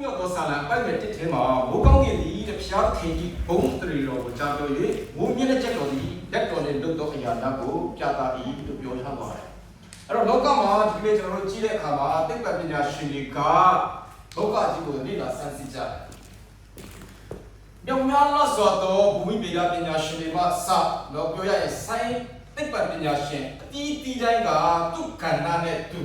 မြောက်သောဆာလံပိုက်မဲ့တစ်ထဲမှာမိုးကောင်းကင်သည်တဖျားခင်ကြီးဘုံတရီတော်ကိုကြားပြော၍မိုးမြင့်တဲ့ချက်တော်သည်လက်တော်နဲ့လွတ်သောအရာများကိုပြသ၏လို့ပြောထားပါတယ်အဲ့တော့လောကမှာဒီနေ့ကျွန်တော်တို့ကြည့်တဲ့အခါမှာသိပ္ပံပညာရှင်တွေကလောကကြီးကိုလေ့လာစမ်းစစ်ကြတယ်မြောက်များလားဆိုတော့ဘူမိဗေဒပညာရှင်တွေမှစတော့ပြောရရင်စိုင်းသိပ္ပံပညာရှင်အတီးတီးတိုင်းကသူ့ကဏ္ဍနဲ့သူ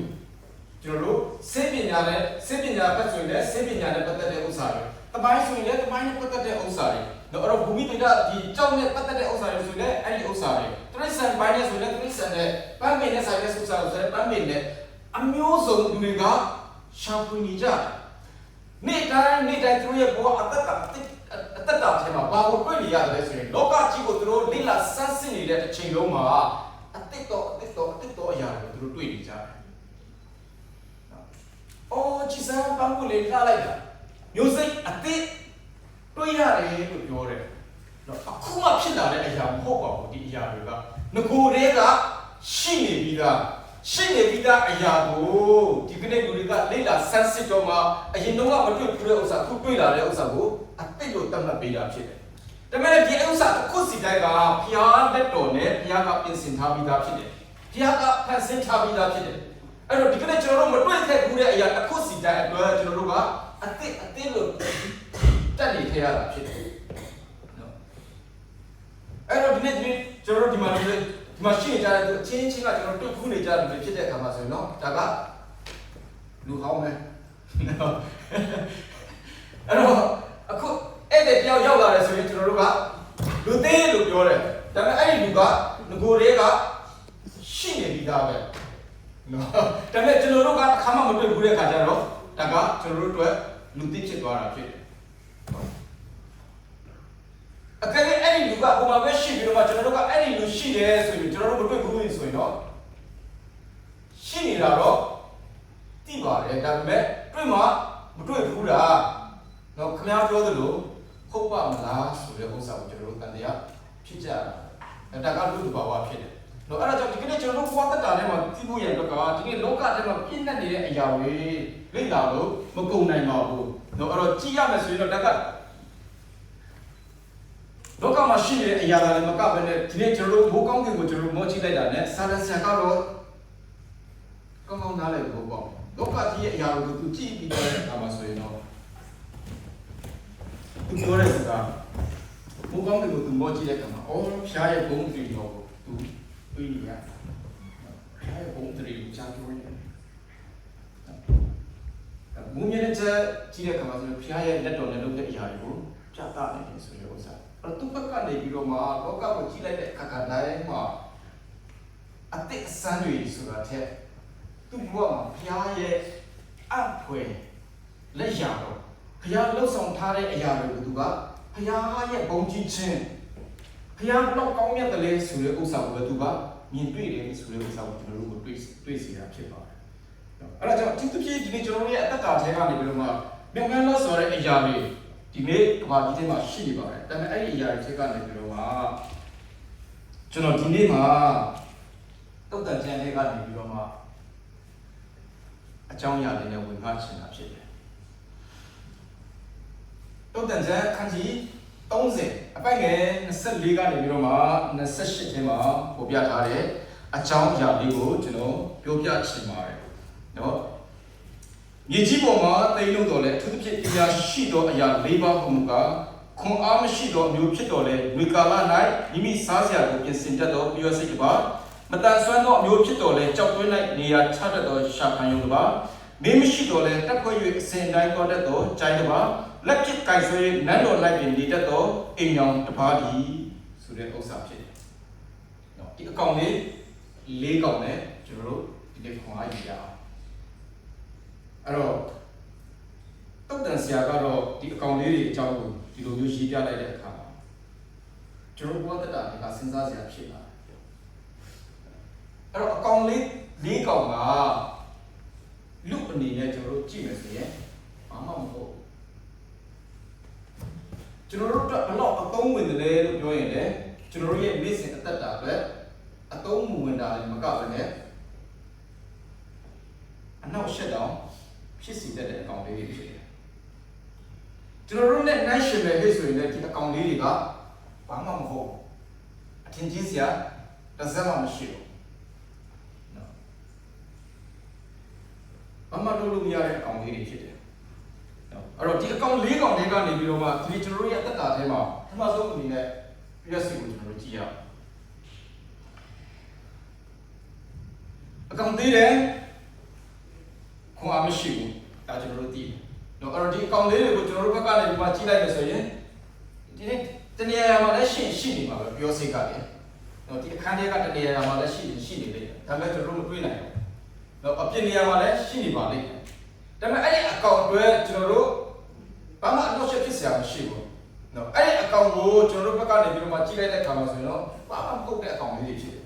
ကျွန်တော်တို့စေပညာနဲ့စေပညာပတ်ဆိုရင်စေပညာနဲ့ပတ်သက်တဲ့ဥစ္စာတွေတပိုင်းဆိုရင်တပိုင်းနဲ့ပတ်သက်တဲ့ဥစ္စာတွေတော့အဲ့တော့ဘူမိဗေဒဒီကြောင့်နဲ့ပတ်သက်တဲ့ဥစ္စာတွေဆိုရင်အဲ့ဒီဥစ္စာတွေတရိစ္ဆာန်ပိုင်းနဲ့ဆိုရင်တရိစ္ဆာန်နဲ့ပန်းပင်နဲ့ဆိုင်တဲ့ဥစ္စာတွေဆိုရင်ပန်းပင်နဲ့အမျိုးစုံလူတွေကရှာဖွေနေကြတယ်နေ့တိုင်းသူရဲ့ဘဝအသက်တာထဲမှာဘာကိုတွေ့နေရတယ်ဆိုရင်လောကကြီးကိုသူတို့လိလာဆန်းစစ်နေတဲ့အချိန်လုံးမှာအတစ်တော့အရာတွေသူတို့တွေ့နေကြတယ်။အော်ကြီးစံပန်းကိုလေလာလိုက်တာမျိုးစိတ်အတစ်တွေ့ရတယ်လို့ပြောတယ်။တော့အခုမှဖြစ်လာတဲ့အရာမဟုတ်ပါဘူးဒီအရာတွေကငကိုယ်တည်းကရှိနေပြီးသားအရာကိုဒီကနေ့လူတွေကလိလာဆန်းစစ်တော့မှအရင်တော့မတွေ့ဘူးတဲ့ဥစ္စာအခုတွေ့လာတဲ့ဥစ္စာကိုအတိတ်လို့တတ်မှတ်ပေးတာဖြစ်တယ်။ဒါပေမဲ့ဒီဥစ္စာတစ်ခုစီတိုင်းကဘုရားလက်တော်နဲ့ဘုရားကပြင်ဆင်ထားပြီးသားဖြစ်တယ်။ဘုရားကဖန်ဆင်းထားပြီးသားဖြစ်တယ်။အဲ့တော့ဒီကနေ့ကျွန်တော်တို့မတွေ့ခဲ့ဘူးတဲ့အရာတစ်ခုစီတိုင်းအတွက်ကျွန်တော်တို့ကအတိတ်လို့တက်နေခဲ့ရတာဖြစ်တယ်။နော်။အဲ့တော့ဒီနေ့ကျွန်တော်တို့ဒီမှာရှိနေကြတဲ့သူအချင်းချင်းကကျွန်တော်တို့ခုနေကြတယ်ဖြစ်တဲ့အခါမှာဆိုရင်နော်ဒါကလူဟောင်းပဲနော်အဲ့တော့အခုအဲ့တဲ့ပြောင်းရောက်လာတယ်ဆိုရင်ကျွန်တော်တို့ကလူသေးလို့ပြောတယ်ဒါပေမဲ့အဲ့ဒီလူကငကိုယ်တွေကရှိနေပြီးသားပဲနော်ဒါပေမဲ့ကျွန်တော်တို့ကအခါမှမတွေ့ဘူးတဲ့အခါကျတော့ဒါကကျွန်တော်တို့အတွက်လူသေးဖြစ်သွားတာဖြစ်တယ်အခါအဲ့ဒီလူကဟိုမှာပဲရှိပြီးတော့ကျွန်တော်တို့ကအဲ့ဒီလူရှိတယ်ဆိုရင်ကျွန်တော်တို့မတွေ့ဘူးဆိုရင်တော့ရှိနေတာတော့သိပါတယ်ဒါပေမဲ့တွေ့မှမတွေ့ဘူးလားနော်ခင်ဗျားပြောသလိုဟုတ်ပါမလားဆိုတဲ့ဥစ္စာကိုကျွန်တော်တို့တန်တရားဖြစ်ကြတယ်ဒါကလူ့ဘာဝဖြစ်တယ်နော်အဲ့ဒါကြောင့်ဒီကနေ့ကျွန်တော်တို့ဘဝတက်တာထဲမှာသိဖို့ရတော့ကဒီနေ့လောကထဲမှာပြည့်နှက်နေတဲ့အရာတွေလေ့လာလို့မကုန်နိုင်ပါဘူးနော်အဲ့တော့ကြည့်ရမယ်ဆိုရင်တော့ဒါကလောကမှာရှိနေတဲ့အရာတွေမကဘဲနဲ့ဒီနေ့ကျွန်တော်တို့ဘိုးကောင်းကင်ကိုကျွန်တော်တို့မောကြည့်လိုက်တာနဲ့စာရဆရာကတော့ကောင်းနားလည်ဖို့ပေါ့လောကကြီးရဲ့အရာတွေကိုသူကြည့်ပြီးတော့အခါမှာဆိုရင်တော့သူပြောတဲ့စကားဘိုးကောင်းကင်ကိုသူမောကြည့်တဲ့အခါမှာအော်ဖျားရဲ့ဘုံတရီတော်ကိုသူတွေ့နေရဖျားရဲ့ဘုံတရီကိုကြားပြောနေတယ်ဘုံမြင့်တဲ့ကြည့်တဲ့အခါမှာဆိုရင်ဖျားရဲ့လက်တော်နဲ့လုပ်တဲ့အရာတွေကိုပြသနေတယ်ဆိုတဲ့ဥစ္စာသူ့ဘက်ကနေပြီးတော့မှလောကကိုကြည့်လိုက်တဲ့အခါတိုင်းမှာအတိတ်အစမ်းတွေဆိုတာတဲ့သူ့ဘဝမှာဘုရားရဲ့အဖွယ်လက်ရာတော့ဘုရားလှုပ်ဆောင်ထားတဲ့အရာတွေကိုသူကဘုရားရဲ့ဘုံကြီးခြင်းဘုရားဘလောက်ကောင်းမြတ်တယ်လဲဆိုတဲ့ဥစ္စာကိုသူကမြင်တွေ့တယ်ဆိုတဲ့ဥစ္စာကိုကျွန်တော်တို့တွေ့စီတာဖြစ်ပါတယ်။အဲ့ဒါကြောင့်သူဖြစ်ဒီနေ့ကျွန်တော်တို့ရဲ့အသက်တာထဲကနေပြီးတော့မှမြတ်လို့ဆိုတဲ့အရာတွေဒီနေ့ကဘာကြီးထဲမှာရှိနေပါတယ်ဒါပေမဲ့အဲ့ဒီအရာတွေထဲကနေပြီးတော့ကျွန်တော်ဒီနေ့မှာတုတ်တန်ကျန်တွေကနေပြီးတော့အကြောင်းအရာတွေနဲ့ဝင်ဖတ်ချင်တာဖြစ်တယ်တုတ်တန်ကျန်ခန်းကြီး30အပိုက်ငယ်24ကနေပြီးတော့28ထဲမှာပေါ်ပြထားတဲ့အကြောင်းအရာလေးကိုကျွန်တော်ပြောပြချင်ပါတယ်နော်မြေကြီးပေါ်မှာတိမ်လုံးတော်လဲအထူးသဖြင့်အရာရှိသောအရာ၄ပါးဟုမူကားခွန်အားမရှိသောအမျိုးဖြစ်တော်လဲဝေကာလ၌မိမိစားစရာကိုပြင်ဆင်တတ်သောပြည့်စိတ်တစ်ပါးမတန်ဆွမ်းသောအမျိုးဖြစ်တော်လဲကြောက်တွင်း၌နေရာချတတ်သောရှာခံယုံတစ်ပါးမင်းမရှိတော်လဲတက်ဖွဲ့၍အစဉ်တိုင်းတော်တတ်သောကြိုင်တစ်ပါးလက်ဖြစ်ကိုင်ဆွဲနန်းတော်၌ပင်နေတတ်သောအိမ်ရောင်တစ်ပါးဒီဆိုတဲ့ဥစ္စာဖြစ်တယ်။နော်ဒီအကောင်လေး၄ကောင်နဲ့ကျွန်တော်တို့ဒီနေ့ခွန်အားယူရအောင်အဲ့တော့တုတ်တန်ဆရာကတော့ဒီအကောင်လေးတွေအကြောင်းကိုဒီလိုမျိုးရေးပြလိုက်တဲ့အခါမှာကျွန်တော်ဘဝတက်တာကစဉ်းစားစရာဖြစ်လာတယ်အဲ့တော့အကောင်လေး၄ကောင်ကလူအနေနဲ့ကျွန်တော်တို့ကြည့်မယ်ဆိုရင်ဘာမှမဟုတ်ကျွန်တော်တို့ဘလောက်အသုံးဝင်တယ်လို့ပြောရင်လည်းကျွန်တော်တို့ရဲ့နေ့စဉ်အသက်တာအတွက်အသုံးမဝင်တာလည်းမကဘဲနဲ့အနောက်ရှက်တောင်ဖြစ်စီတတ်တဲ့အကောင်လေးတွေဖြစ်တယ် ကျွန်တော်တို့နဲ့နှိုင်းယှဉ်မယ်ဟဲ့ဆိုရင်လည်းဒီအကောင်လေးတွေကဘာမှမဟုတ်အထင်ကြီးစရာတစ်စက်မှမရှိဘူးနော်ဘာမှလုပ်လို့မရတဲ့အကောင်လေးတွေဖြစ်တယ်နော်အဲ့တော့ဒီအကောင်၄ကောင်တွေကနေပြီးတော့မှဒီကျွန်တော်တို့ရဲ့အသက်တာထဲမှာပထမဆုံးအနေနဲ့ပြည့်စုံကိုကျွန်တော်တို့ကြည့်ရအောင်အကောင်သေးတယ်ခွန်အားမရှိဘူးဒါကျွန်တော်တို့သိတယ်နော်အဲ့တော့ဒီအကောင်လေးတွေကိုကျွန်တော်တို့ဘက်ကနေဒီမှာကြည့်လိုက်လို့ဆိုရင်ဒီနေ့တနေရာမှာလည်းရှိနေမှာပဲပြောစိတ်ကလည်းနော်ဒီအခန်းထဲကတနေရာမှာလည်းရှိနေလေဒါပေမဲ့ကျွန်တော်တို့မတွေ့နိုင်ဘူးနော်အပြင်နေရာမှာလည်းရှိနေပါလိမ့်မယ်ဒါပေမဲ့အဲ့ဒီအကောင်တွေကျွန်တော်တို့ဘာမှအနှောက်အယှက်ဖြစ်စရာမရှိဘူးနော်အဲ့ဒီအကောင်ကိုကျွန်တော်တို့ဘက်ကနေပြီးတော့မှကြည့်လိုက်တဲ့အခါမှာဆိုရင်တော့ဘာမှမဟုတ်တဲ့အကောင်လေးတွေဖြစ်တယ်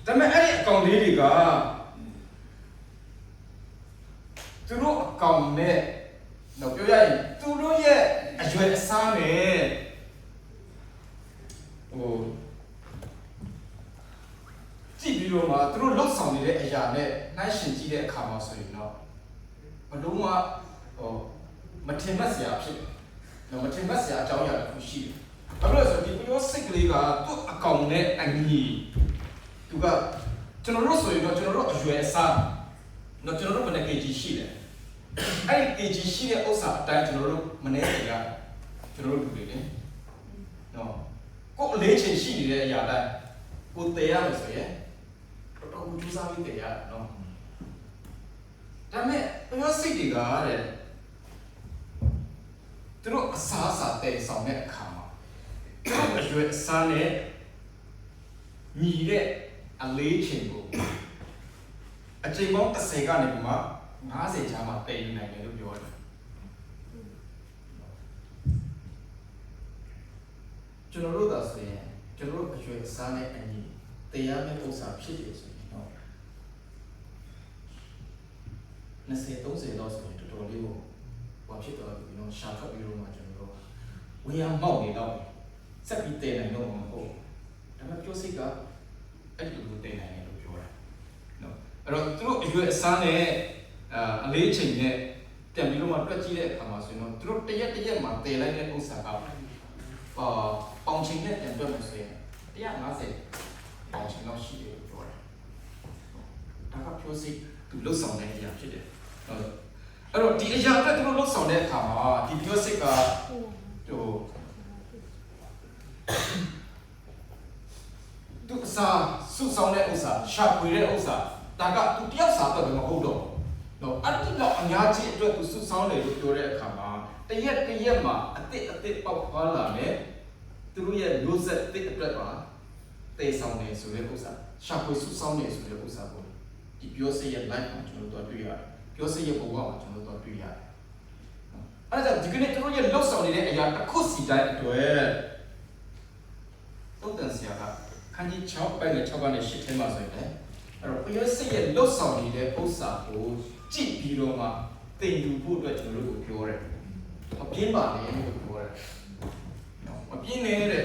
ဒါပေမဲ့အဲ့ဒီအကောင်လေးတွေကသူတို့အကောင်နဲ့တော့ပြောရရင်သူတို့ရဲ့အရွယ်အစားနဲ့ကြည့်ပြီးတော့မှသူတို့လှုပ်ဆောင်နေတဲ့အရာနဲ့နှိုင်းယှဉ်ကြည့်တဲ့အခါမှာဆိုရင်တော့ဘလုံးဝမထင်မှတ်စရာဖြစ်တယ်။မထင်မှတ်စရာအကြောင်းအရာတစ်ခုရှိတယ်။ဘာလို့လဲဆိုတော့ဒီပြောစိတ်ကလေးကသူ့အကောင်နဲ့အညီသူကကျွန်တော်တို့ဆိုရင်တော့ကျွန်တော်တို့အရွယ်အစားတော့ကျွန်တော်တို့ဘယ်နှ kg ရှိလဲအဲ့ဒီ kg ရှိတဲ့ဥစ္စာအတိုင်းကျွန်တော်တို့မနေရကျွန်တော်တို့လူတွေလေနော်ကိုယ်အလေးချိန်ရှိနေတဲ့အရာတိုင်းကိုတည်ရမယ်ဆိုရင်တော်တော်ကိုကြိုးစားပြီးတည်ရနော်ဒါပေမဲ့ပြောစိတ်တွေကတဲ့သူတို့အစားအစာတည်ဆောင်တဲ့အခါမှာအရွယ်အစားနဲ့ညီတဲ့အလေးချိန်ကိုအချိန်ပေါင်း30ကနေပြီးမှ50ချာမှာတည်ယူနိုင်တယ်လို့ပြောတယ်ကျွန်တော်တို့သာဆိုရင်ကျွန်တော်တို့အရွယ်အစားနဲ့အညီတရားမဲ့ဥစ္စာဖြစ်တယ်ဆိုရင်တော့20-30လောက်ဆိုရင်တော်တော်လေးကိုဘာဖြစ်တော့ဒီတော့ရှာထွက်ပြီးတော့မှကျွန်တော်တို့ဝေးရမောက်နေတော့စက်ပြီးတည်နိုင်တော့မှာမဟုတ်ဒါပေမဲ့ပြောစိတ်ကအဲ့ဒီလိုတည်နိုင်တယ်လို့ပြောတာနော်အဲ့တော့သူတို့အရွယ်အစားနဲ့အလေးချိန်နဲ့ပြန်ပြီးတော့မှတွက်ကြည့်တဲ့အခါမှာဆိုရင်တော့သူတို့တရက်မှာတည်လိုက်တဲ့ဥစ္စာကပေါင်ချိန်နဲ့ပြန်တွက်လို့ဆိုရင်150ပေါင်ချိန်လောက်ရှိတယ်လို့ပြောတာဒါကပြောစိတ်သူလှုပ်ဆောင်တဲ့အရာဖြစ်တယ်အဲ့တော့ဒီအရာအတွက်သူတို့လှုပ်ဆောင်တဲ့အခါမှာဒီပြောစိတ်ကသူအစာစုဆောင်တဲ့ဥစ္စာရှာဖွေတဲ့ဥစ္စာဒါကသူတယောက်စာတော့မဟုတ်တော့နော်အဲ့ဒီတော့အများကြီးအတွက်သူစုဆောင်တယ်လို့ပြောတဲ့အခါမှာတရက်မှာအစ်ပေါက်ဖွာလာမယ်သူတို့ရဲ့မျိုးဆက်တစ်အတွက်ပါတေဆောင်တယ်ဆိုတဲ့ဥစ္စာရှာဖွေစုဆောင်တယ်ဆိုတဲ့ဥစ္စာကိုဒီပြောစိတ်ရဲ့ life မှာကျွန်တော်တို့တွေ့ရတယ်ပြောစိတ်ရဲ့ဘဝမှာကျွန်တော်တို့တွေ့ရတယ်အဲ့ဒါကြောင့်ဒီကနေ့တို့ရဲ့လှုပ်ဆောင်နေတဲ့အရာတစ်ခုစီတိုင်းအတွက်သုံးသပ်စရာကခန်းကြီး6ပိုင်းနဲ့6ကနေ8ထဲမှာဆိုရင်လည်းအဲ့တော့ပြောစိတ်ရဲ့လှုပ်ဆောင်နေတဲ့ဥစ္စာကိုကြည့်ပြီးတော့မှသင်ယူဖို့အတွက်ကျွန်တော်တို့ကိုပြောတယ်။အပြင်းပါလေလို့ပြောတယ်။နော်အပြင်းနေတဲ့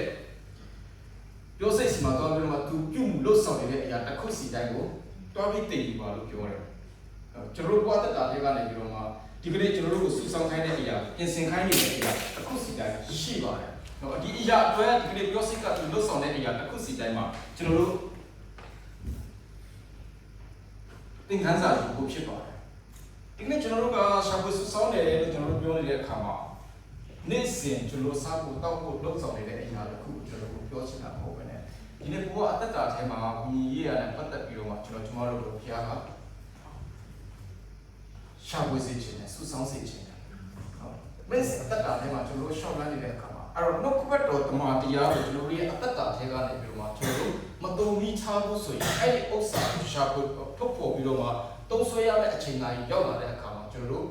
ပြောစိတ်စီမှာတော့ပြီးတော့မှသူပြုမှုလှုပ်ဆောင်နေတဲ့အရာတစ်ခုစီတိုင်းကိုတွားပြီးသင်ယူပါလို့ပြောတယ်။ကျွန်တော်တို့ဘဝတက်တာတွေကနေပြီးတော့မှဒီကနေ့ကျွန်တော်တို့ကိုစုဆောင်းခိုင်းတဲ့အရာပြင်ဆင်ခိုင်းနေတဲ့အရာတစ်ခုစီတိုင်းရှိပါတယ်။နော်ဒီအရာအတွက်ဒီကနေ့ပြောစိတ်ကသူလှုပ်ဆောင်တဲ့အရာတစ်ခုစီတိုင်းမှာကျွန်တော်တို့သင်ခန်းစာယူဖို့ဖြစ်ပါတယ်ဒီကနေ့ကျွန်တော်တို့ကရှာဖွေစုဆောင်းတယ်လို့ကျွန်တော်တို့ပြောနေတဲ့အခါမှာနေ့စဉ်ကျွန်တော်စားဖို့တောက်ဖို့လုပ်ဆောင်နေတဲ့အရာတစ်ခုကျွန်တော်တို့ပြောချင်တာမဟုတ်ဘဲနဲ့ဒီနေ့ဘုရားအသက်တာထဲမှာဝိညာဉ်ရေးရတဲ့ပတ်သက်ပြီးတော့မှကျွန်တော်တို့ဘုရားကရှာဖွေစေခြင်းနဲ့စုဆောင်းစေခြင်းနဲ့ဟုတ်မင်းအသက်တာထဲမှာကျွန်တော်တို့ရှောက်လန်းနေတဲ့အခါမှာအဲ့တော့နှုတ်ကပတ်တော်တမန်တရားကိုကျွန်တော်တို့ရဲ့အသက်တာထဲကနေပြီးတော့မှကျွန်တော်တို့မတုံမီချဖို့ဆိုရင်အဲ့ဒီဥစ္စာကိုရှာဖွေထုတ်ဖော်ပြီးတော့မှတုံးဆွဲရမယ့်အချိန်တိုင်းရောက်လာတဲ့အခါမှာကျွန်တော်တို့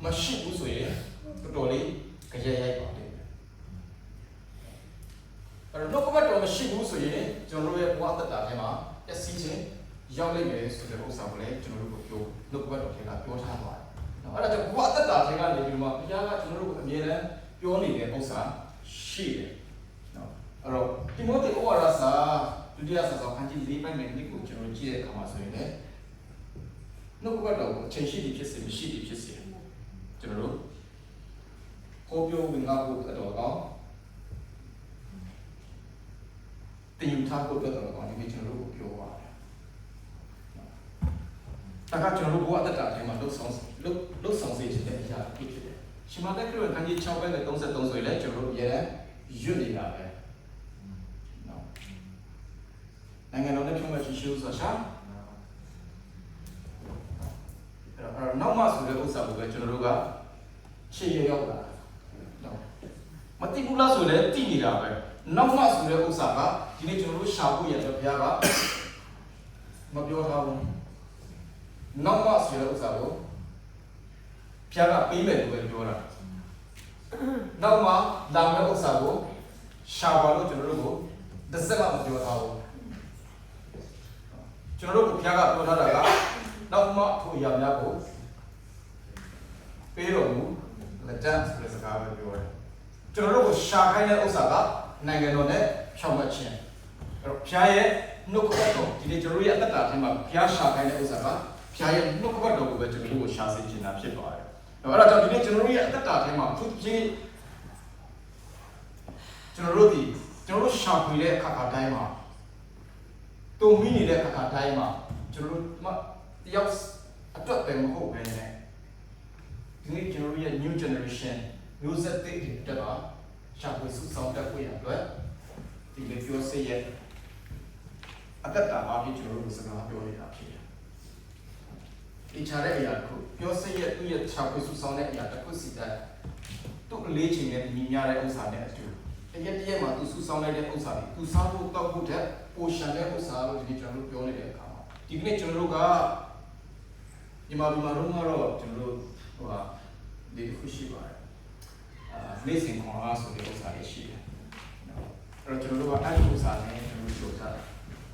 မရှိဘူးဆိုရင်တော်တော်လေးကြရရိုက်ပါတယ်အဲ့တော့နှုတ်ကပတ်တော်မရှိဘူးဆိုရင်ကျွန်တော်တို့ရဲ့ဘဝအသက်တာထဲမှာပျက်စီးခြင်းရောက်လိမ့်မယ်ဆိုတဲ့ဥစ္စာကိုလည်းကျွန်တော်တို့ကိုပြောနှုတ်ကပတ်တော်ထဲကပြောထားပါတယ်နော်အဲ့ဒါကြောင့်ဘဝအသက်တာထဲကနေပြီးမှဘုရားကကျွန်တော်တို့ကိုအမြဲတမ်းပြောနေတဲ့ဥစ္စာရှိတယ်နော်အဲ့တော့တိမောသေဩဝါဒစာဒုတိယစာဆောင်ခန်းကြီး၄ပိုင်းနဲ့ဒီကိုကျွန်တော်ကြည့်တဲ့အခါမှာဆိုရင်လည်းနှုတ်ကပတ်တော်ကိုအချိန်ရှိသည်ဖြစ်စေမရှိသည်ဖြစ်စေ ကျွန်တော်တို့ဟောပြောဝင်ငါဖို့အတွက်တော့တင်ယူထားဖို့အတွက်တော့ဒီနေ့ကျွန်တော်တို့ပြောပါတယ်တခါကျွန်တော်တို့ဘဝအတ္တအတိုင်းမှာလှုပ်ဆောင်စေခြင်းတဲ့အရာဖြစ်တယ်ရှင်မသက်ခရစ်ဝင်ခန်းကြီး6ဘက်နဲ့33ဆိုရင်လည်းကျွန်တော်တို့အရင်ရွတ်နေတာပဲနော်နိုင်ငံတော်နဲ့ဖြုံးမဲ့ရှိရှိဆိုတာရှာအဲ့တော့နောက်မှဆိုတဲ့ဥစ္စာကိုပဲကျွန်တော်တို့ကရှေ့ရောက်လာနော်မတိဘူးလားဆိုလည်းတိနေတာပဲနောက်မှဆိုတဲ့ဥစ္စာကဒီနေ့ကျွန်တော်တို့ရှာဖို့ရတော့ဘုရားကမပြောထားဘူးနောက်မှဆိုတဲ့ဥစ္စာကိုဘုရားကပေးမယ်လို့ပဲပြောတာနောက်မှလာမယ့်ဥစ္စာကိုရှာပါလို့ကျွန်တော်တို့ကိုတစ်စက်မှမပြောထားဘူးကျွန်တော်တို့ဘုရားကပြောထားတာကနောက်မှထိုအရာများကိုပေးတော်မူလက်တန်းဆိုတဲ့စကားပဲပြောတယ်ကျွန်တော်တို့ကိုရှာခိုင်းတဲ့ဥစ္စာကနိုင်ငံတော်နဲ့ဖြောင့်မတ်ခြင်းအဲ့တော့ဘုရားရဲ့နှုတ်ကပတ်တော်ဒီနေ့ကျွန်တော်တို့ရဲ့အသက်တာထဲမှာဘုရားရှာခိုင်းတဲ့ဥစ္စာကဘုရားရဲ့နှုတ်ကပတ်တော်ကိုပဲကျွန်တော်တို့ကိုရှာစေခြင်းတာဖြစ်ပါတယ်အဲ့ဒါကြောင့်ဒီနေ့ကျွန်တော်တို့ရဲ့အသက်တာထဲမှာသူချင်းကျွန်တော်တို့ရှာဖွေတဲ့အခါတိုင်းမှာတုံမိနေတဲ့အခါတိုင်းမှာကျွန်တော်တို့တယောက်အတွက်ပဲမဟုတ်ဘဲနဲ့ဒီနေ့ကျွန်တော်တို့ရဲ့ new generation မျိုးဆက်သစ်တွေတက်တာရှာဖွေစုဆောင်တက်ခွင့်ရအတွက်ဒီလိုပြောစေရဲ့အသက်တာအဖြစ်ကျွန်တော်တို့စကားပြောနေတာဖြစ်တယ်ဒီချာတဲ့အရာကိုပြောစေရဲ့သူ့ရဲ့ရှာဖွေစုဆောင်တဲ့အရာတစ်ခုစီတဲ့သူ့အလေးချိန်နဲ့ညီမျှတဲ့ဥစ္စာနဲ့အတူတရက်မှာသူစုဆောင်လိုက်တဲ့ဥစ္စာတွေသူစားဖို့တောက်ဖို့တဲ့ portion တဲ့ဥစ္စာလို့ဒီကျွန်တော်တို့ပြောနေတဲ့အခါမှာဒီကနေ့ကျွန်တော်တို့ကဒီမှာတော့ကျွန်တော်တို့ဒီခုရှိပါတယ်နေ့စဉ်ခွန်အားဆိုတဲ့ဥစ္စာတွေရှိတယ်အဲ့တော့ကျွန်တော်တို့ကအဲ့ဒီဥစ္စာနဲ့ကျွန်တော်တို့ပြောတာ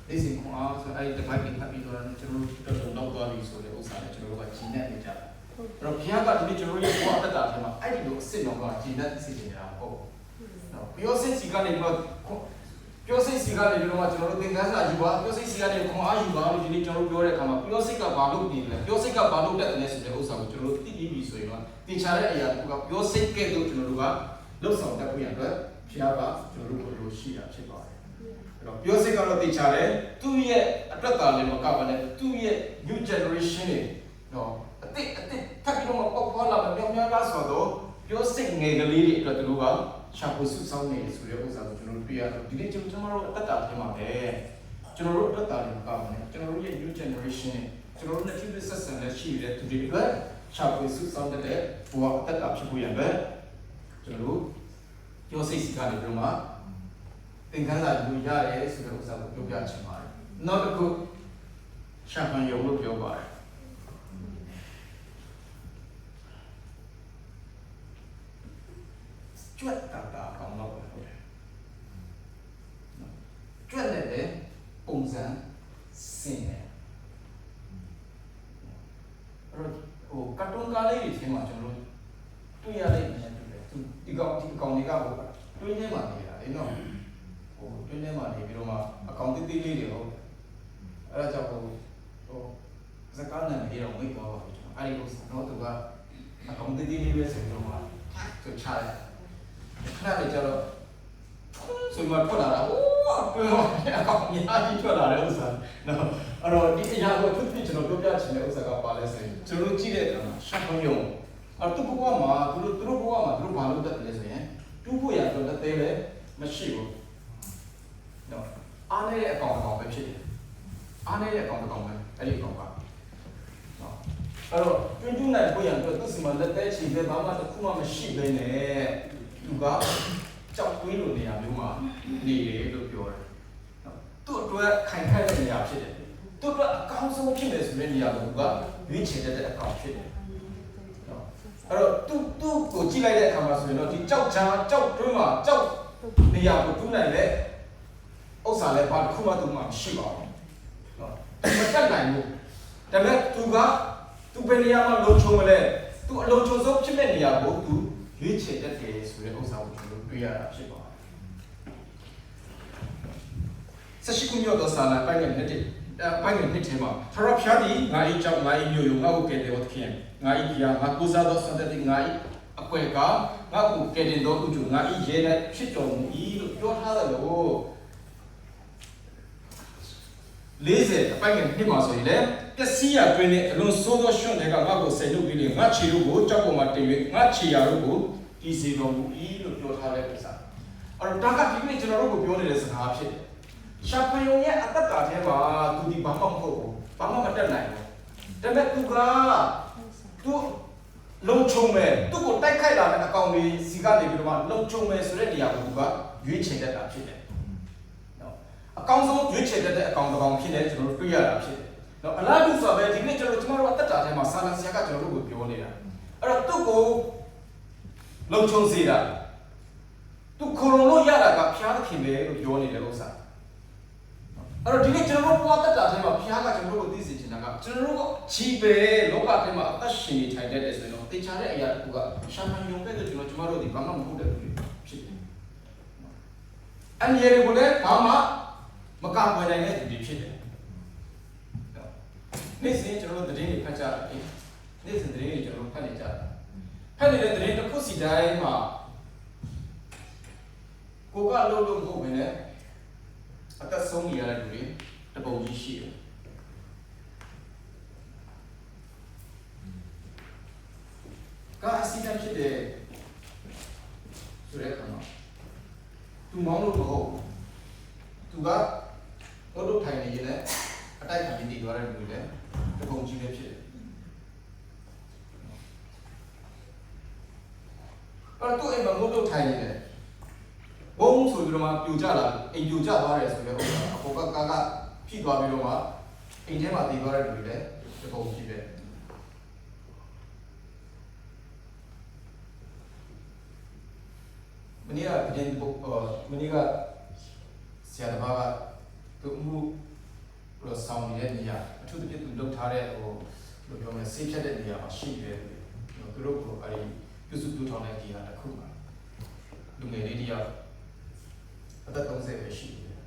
နေ့စဉ်ခွန်အားဆိုအဲ့ဒီတစ်ပိုက်ပြီးထပ်ပြီးတော့ကျွန်တော်တို့တော့သွားပြီဆိုတဲ့ဥစ္စာနဲ့ကျွန်တော်တို့ကဂျင်းနဲ့နေကြတယ်အဲ့တော့ဘုရားကဒီနေ့ကျွန်တော်တို့ရဲ့ဘဝတက်တာထဲမှာအဲ့ဒီလိုအစ်စ်တော်ကဂျင်းနဲ့သိနေတာဟုတ်နော်ပြောစစ်စီကနေပြီးတော့ပြောစိတ်စီကနေပြီးတော့ကျွန်တော်တို့သင်ခန်းစာယူပါပြောစိတ်စီကနေခွန်အားယူပါလို့ဒီနေ့ကျွန်တော်တို့ပြောတဲ့အခါမှာပြောစိတ်ကဘာလို့နေလဲပြောစိတ်ကဘာလို့တက်တယ်လဲဆိုတဲ့ဥစ္စာကိုကျွန်တော်တို့သိပြီးပြီဆိုရင်တော့သင်ချတဲ့အရာကပြောစိတ်ကဲ့သို့ကျွန်တော်တို့ကလှုပ်ဆောင်တတ်ဖို့ရအတွက်ဘုရားကကျွန်တော်တို့ကိုလိုရှိတာဖြစ်ပါတယ်အဲ့တော့ပြောစိတ်ကတော့သင်ချတယ်သူ့ရဲ့အတွက်တာလည်းမကပါနဲ့သူ့ရဲ့ new generation တွေနော်အစ်ထပ်ပြီးတော့ပေါက်ဖွာလာတဲ့မြောက်များဆိုတော့ပြောစိတ်ငယ်ကလေးတွေအတွက်သူတို့ကရှာဖွေစုဆောင်းနေဆိုတဲ့ဥစ္စာကိုကျွန်တော်တို့တွေ့ရတော့ဒီနေ့ကျွန်တော်တို့အသက်တာထဲမှာပဲကျွန်တော်တို့အသက်တာတွေမကောင်းဘူးကျွန်တော်တို့ရဲ့ new generation ကျွန်တော်တို့နဲ့ထိတွေ့ဆက်ဆံလက်ရှိတဲ့သူတွေအတွက်ရှာဖွေစုဆောင်းတဲ့ဘဝအသက်တာဖြစ်ဖို့ရပဲကျွန်တော်တို့ပြောစိတ်စီကနေပြီးမှသင်ခန်းစာယူရတယ်ဆိုတဲ့ဥစ္စာကိုပြောပြချင်ပါတယ်နောက်တစ်ခုရှာဖွေရုံလို့ပြောပါတယ်ကျွတ်တာကောင်းတော့ဟုတ်တယ်ကျွတ်တဲ့ပုံစံစင်တယ်အဲ့တော့ကတ်တုန်းကားလေးတွေထဲမှာကျွန်တော်တို့တွေ့ရတဲ့နေရာတွေဒီကောင်တွေကတွင်းထဲမှာနေတာလေနော်တွင်းထဲမှာနေပြီးတော့မှအကောင်တိတိလေးတွေဟုတ်အဲ့ဒါကြောင့်စကားနဲ့နေတော့ဝိတ်သွားပါပြီအဲ့ဒီဥစ္စာတော့သူကအကောင်တိတိလေးပဲဆိုပြီးတော့မှသူချတယ်ခဏလေးကျတော့ဆိုမှထွက်လာတာဟိုးပြောအကောင်ညာကြီးထွက်လာတဲ့ဥစ္စာနော်အဲ့တော့ဒီအရာကိုသူပြကျွန်တော်ပြောပြချင်တဲ့ဥစ္စာကပါလဲဆိုရင်ကျွန်တော်တို့ကြည့်တဲ့အခါမှာရှာဖွေရုံအဲ့သူ့ဘဝမှာသူတို့ဘဝမှာသူတို့ဘာလို့တက်တယ်ဆိုရင်တူးဖို့ရတော့တက်သေးလဲမရှိဘူးနော်အားနည်းတဲ့အကောင်ပဲဖြစ်တယ်အားနည်းတဲ့အကောင်ပဲအဲ့ဒီအကောင်ကနော်အဲ့တော့တွင်းနိုင်ဖို့ရတော့သူ့စီမှာလက်သေးချီပဲဘာမှတစ်ခုမှမရှိဘဲနဲ့သူကကြောက်တွေးလိုနေရာမျိုးမှာနေတယ်လို့ပြောတယ်နော်သူ့အတွက်ခိုင်ခန့်တဲ့နေရာဖြစ်တယ်သူ့အတွက်အကောင်းဆုံးဖြစ်တယ်ဆိုတဲ့နေရာကိုသူကရွေးချယ်တဲ့အကောင်ဖြစ်တယ်နော်အဲ့တော့သူ့ကိုကြည့်လိုက်တဲ့အခါမှာဆိုရင်တော့ဒီကြောက်ချာကြောက်တွင်းမှာကြောက်နေရာကိုတူးနိုင်တဲ့ဥစ္စာလည်းဘာတစ်ခုမှသူမှမရှိပါဘူးနော်မတတ်နိုင်ဘူးဒါပေမဲ့သူဘယ်နေရာမှာလုံခြုံမလဲသူအလုံခြုံဆုံးဖြစ်တဲ့နေရာကိုသူရွေးချယ်တတ်တယ်ဆိုတဲ့ဥစ္စာကိုကျွန်တော်တွေ့ရတာဖြစ်ပါတယ်ဆက်ရှိခုမျိုးတော့စာနာပိုက်နဲ့ ပိုင်းငယ်နှစ်ထဲမှာထရဖျားဒီငါဤကြောင့်ငါဤမျိုးယုံငါ့ကိုကဲတယ်ဟုတ်ခင်ငါဤပြာငါကိုစားသောစံတဲ့ငါဤအကွယ်ကငါ့ကိုကဲတင်သောဥကျငါဤရဲ၌ဖြစ်တော်မူ၏လို့ပြောထားတယ်လို့40အပိုင်းငယ်နှစ်မှာဆိုရင်လည်းပျက်စီးရတွင်နဲ့အလွန်ဆိုးသောရွှွန့်တွေကငါ့ကိုဆယ်ထုတ်ပြီးလေငါခြေတို့ကိုကြောက်ပေါ်မှာတင်၍ငါခြေရာတို့ကိုတည်စေတော်မူ၏လို့ပြောထားတဲ့ဥစ္စာအဲ့တော့ဒါကဒီနေ့ကျွန်တော်တို့ကိုပြောနေတဲ့စကားဖြစ်တယ်ရှာဖန်ယုံရဲ့အတ္တတာထဲမှာသူဒီဘာမှမဟုတ်ဘူးဘာမှမတက်နိုင်ဘူးဒါပေမဲ့သူကသူလုံချုံမဲ့သူ့ကိုတိုက်ခိုက်လာတဲ့အကောင်တွေစီကနေပြီးတော့လုံချုံမဲ့ဆိုတဲ့နေရာကိုသူကရွေးချယ်တတ်တာဖြစ်တယ်နော်အကောင်ဆုံးရွေးချယ်တတ်တဲ့အကောင်တစ်ကောင်ဖြစ်တယ်ကျွန်တော်တို့တွေ့ရတာဖြစ်တယ်နော်အလားတူဆိုပဲဒီနေ့ကျွန်တော်တို့အတ္တတာထဲမှာဆာလန်ဆရာကကျွန်တော်တို့ကိုပြောနေတာအဲ့တော့သူ့ကိုလုံချုံစေတာသူခေါ်လို့ရတာကဖျားသခင်ပဲလို့ပြောနေတဲ့ဥစ္စာအဲ့တော့ဒီနေ့ကျွန်တော်တို့ပွားတတ်တာထဲမှာဖျားကကျွန်တော်တို့ကိုသိစေချင်တာကကျွန်တော်တို့ကချီပဲလောကထဲမှာအသက်ရှင်နေထိုင်တတ်တယ်ဆိုရင်တော့သိချတဲ့အရာတစ်ခုကရှာမှန်ယုံတဲ့ကျွန်တော်တို့ဒီဘာမှမဟုတ်တဲ့လူတွေဖြစ်တယ်။အန်ရယ်ကိုလည်းဘာမှမကပွေနိုင်တဲ့လူတွေဖြစ်တယ်။နေ့စဉ်ကျွန်တော်တို့သတင်းတွေဖတ်ကြတယ်။နေ့စဉ်သတင်းတွေကျွန်တော်တို့ဖတ်နေကြတယ်။ဖတ်နေတဲ့သတင်းတစ်ခုစီတိုင်းမှာကိုကလုံးလုံးမဟုတ်ဘဲနဲ့အသက်ဆုံးနေရတဲ့လူတွေတပုံကြီးရှိတယ်။ကားအစီအစဉ်ဖြစ်တယ်ဆိုတဲ့အခါမှာသူမောင်းလို့မဟုတ်သူကဟိုတို့ထိုင်နေရင်လည်းအတိုက်ခံပြီးတည်သွားတဲ့လူတွေလည်းတပုံကြီးပဲဖြစ်တယ်။အဲ့တော့သူ့အိမ်မှာဟိုတို့ထိုင်နေတယ်ဘုံဆိုပြီးတော့မှပြူကြလာအိမ်ပြူကြသွားတယ်ဆိုတော့အပေါ်ကဖိသွားပြီးတော့မှအိမ်ထဲမှာတည်သွားတဲ့လူတွေလည်းတပုံကြီးပဲမနေ့ကပြန်မနေ့ကဆရာတော်ကသူ့မှုလို့ဆောင်းနေတဲ့နေရာအထူးသဖြင့်သူလုပ်ထားတဲ့ဟိုလိုပြောမယ်ဆေးဖြတ်တဲ့နေရာမှာရှိနေတယ်သူတို့ကအဲဒီပြုစုပြုထောင်တဲ့နေရာတစ်ခုမှာလူငယ်လေးတယောက်အသက်30ပဲရှိတယ်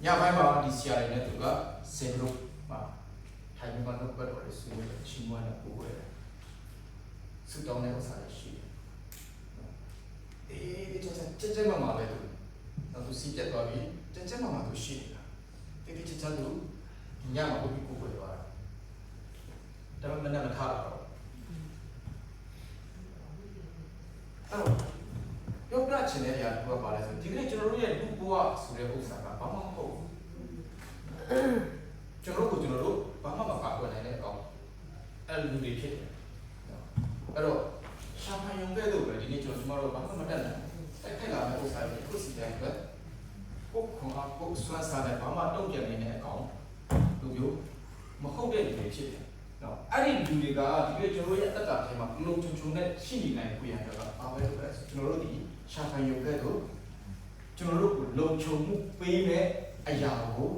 ။ညပိုင်းမှာဒီဆရာလေးနဲ့သူကဆေဘရုမှာထိုင်ပြီးမှတော့ပတ်တော်လေးဆွေးနွေးချီးမွမ်းတဲ့ပုံပဲ။စုတောင်းတဲ့ဥစ္စာရှိတယ်။ဒီကျမမပဲသူ။တော့သူစီးပြတ်သွားပြီ။ကျမမသူရှိနေတာ။ဒီကျသူညမှာဘုရားကိုပြောတာ။ဒါမှမနဲ့မထားတော့။ပြောပြချင်တဲ့အရာကဘာလဲဆိုဒီနေ့ကျွန်တော်တို့ရဲ့လူဘဝဆိုတဲ့ဥစ္စာကဘာမှမဟုတ်ဘူးကျွန်တော်တို့ဘာမှမကာကွယ်နိုင်တဲ့အကောင်အဲ့လူတွေဖြစ်တယ်အဲ့တော့ရှာဖန်ယုံတဲ့တို့ပဲဒီနေ့ကျွန်တော်တို့ဘာမှမတတ်နိုင်အဲ့ခက်လာတဲ့ဥစ္စာတွေကိုစီတိုင်းပဲပုတ်ခွန်အားပုတ်ဆွမ်းစားတဲ့ဘာမှတုံ့ပြန်နေတဲ့အကောင်လူမျိုးမဟုတ်တဲ့လူတွေဖြစ်တယ်နော်အဲ့ဒီလူတွေကဒီနေ့ကျွန်တော်တို့ရဲ့အတ္တထဲမှာလုံချုံနဲ့ရှိနေနိုင်ခွင့်ရတာကဘာပဲလို့လဲဆိုကျွန်တော်တို့ဒီရှာဖန်ယုံတဲ့တို့ကျွန်တော်တို့ကိုလုံခြုံမှုပေးမဲ့အရာကို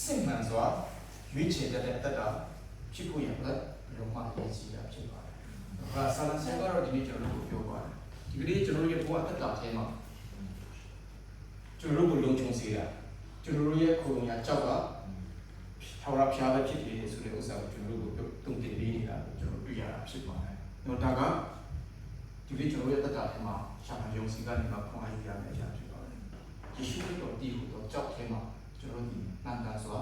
စစ်မှန်စွာရွေးချယ်တဲ့တတ်တာဖြစ်ဖို့ရလည်းလုံးဝအရေးကြီးတာဖြစ်ပါတယ်။ဒါဆာလန်ဆန်ကတော့ဒီနေ့ကျွန်တော်တို့ပြောပါတယ်။ဒီကနေ့ကျွန်တော်တို့ရဲ့ဘဝတတ်တာထဲမှာကျွန်တော်တို့ကိုလုံခြုံစေတာကျွန်တော်တို့ရဲ့ခုံရကြောက်ကထောက်ရဖျားပဲဖြစ်ဖြစ်ဆိုတဲ့ဥစ္စာကိုကျွန်တော်တို့ကိုတုံ့တင်ပေးနေတာကျွန်တော်တွေ့ရတာဖြစ်ပါတယ်။တော့ဒါကဒီနေ့ကျွန်တော်ရဲ့တတ်တာထဲမှာရှာဖန်ယုံစီကနေမှခွန်အားယူရမယ့်အရာဖြစ်ပါတယ်။ယေရှုခရစ်တော်တည်ဟူသောကြောက်ထဲမှာကျွန်တော်ဒီနန္ဒာစွာ